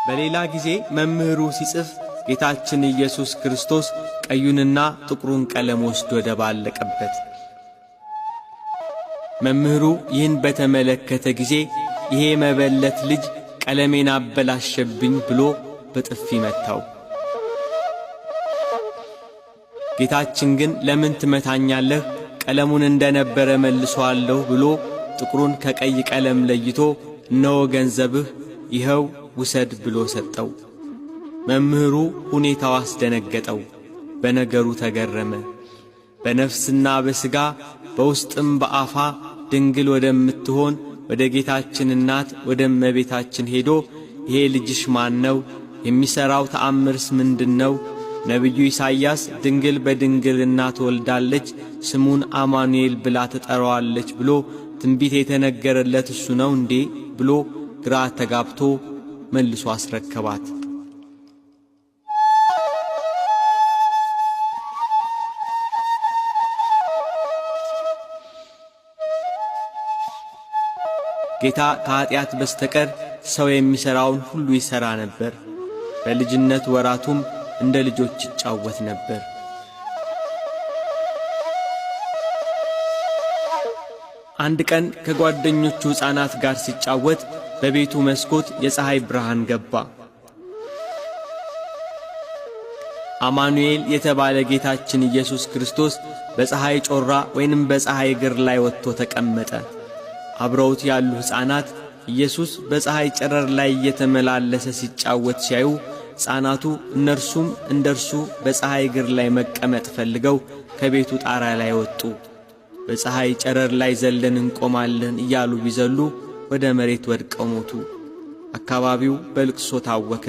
በሌላ ጊዜ መምህሩ ሲጽፍ ጌታችን ኢየሱስ ክርስቶስ ቀዩንና ጥቁሩን ቀለም ወስዶ ደባለቀበት። መምህሩ ይህን በተመለከተ ጊዜ ይሄ መበለት ልጅ ቀለሜን አበላሸብኝ ብሎ በጥፊ መታው። ጌታችን ግን ለምን ትመታኛለህ? ቀለሙን እንደነበረ መልሶአለሁ ብሎ ጥቁሩን ከቀይ ቀለም ለይቶ እነሆ ገንዘብህ ይኸው ውሰድ ብሎ ሰጠው። መምህሩ ሁኔታው አስደነገጠው፣ በነገሩ ተገረመ። በነፍስና በሥጋ በውስጥም በአፋ ድንግል ወደምትሆን ወደ ጌታችን እናት ወደ እመቤታችን ሄዶ ይሄ ልጅሽ ማን ነው? የሚሠራው ተአምርስ ምንድነው? ነቢዩ ኢሳይያስ ድንግል በድንግልና ትወልዳለች፣ ስሙን አማኑኤል ብላ ትጠራዋለች ብሎ ትንቢት የተነገረለት እሱ ነው እንዴ? ብሎ ግራ ተጋብቶ መልሶ አስረከባት። ጌታ ከኀጢአት በስተቀር ሰው የሚሠራውን ሁሉ ይሠራ ነበር። በልጅነት ወራቱም እንደ ልጆች ይጫወት ነበር። አንድ ቀን ከጓደኞቹ ሕፃናት ጋር ሲጫወት በቤቱ መስኮት የፀሐይ ብርሃን ገባ። አማኑኤል የተባለ ጌታችን ኢየሱስ ክርስቶስ በፀሐይ ጮራ ወይንም በፀሐይ እግር ላይ ወጥቶ ተቀመጠ። አብረውት ያሉ ሕፃናት ኢየሱስ በፀሐይ ጨረር ላይ እየተመላለሰ ሲጫወት ሲያዩ ሕፃናቱ እነርሱም እንደርሱ በፀሐይ እግር ላይ መቀመጥ ፈልገው ከቤቱ ጣራ ላይ ወጡ። በፀሐይ ጨረር ላይ ዘለን እንቆማለን እያሉ ቢዘሉ ወደ መሬት ወድቀው ሞቱ። አካባቢው በልቅሶ ታወከ።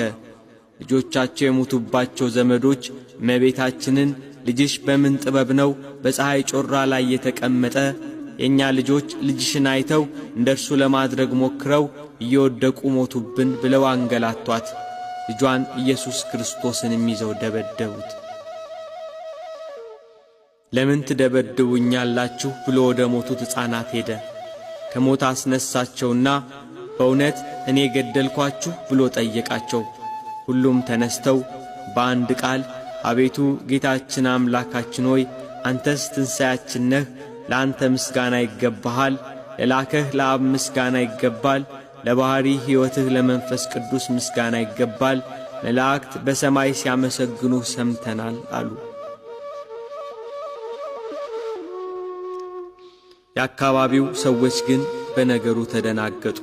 ልጆቻቸው የሞቱባቸው ዘመዶች እመቤታችንን ልጅሽ በምን ጥበብ ነው በፀሐይ ጮራ ላይ የተቀመጠ? የእኛ ልጆች ልጅሽን አይተው እንደርሱ ለማድረግ ሞክረው እየወደቁ ሞቱብን ብለው አንገላቷት። ልጇን ኢየሱስ ክርስቶስንም ይዘው ደበደቡት። ለምን ትደበድቡኛላችሁ ብሎ ወደ ሞቱት ሕፃናት ሄደ። ከሞት አስነሳቸውና በእውነት እኔ ገደልኳችሁ ብሎ ጠየቃቸው። ሁሉም ተነስተው በአንድ ቃል አቤቱ ጌታችን አምላካችን ሆይ አንተስ ትንሣያችን ነህ፣ ለአንተ ምስጋና ይገባሃል፣ ለላከህ ለአብ ምስጋና ይገባል፣ ለባሕሪ ሕይወትህ ለመንፈስ ቅዱስ ምስጋና ይገባል፣ መላእክት በሰማይ ሲያመሰግኑህ ሰምተናል አሉ። የአካባቢው ሰዎች ግን በነገሩ ተደናገጡ።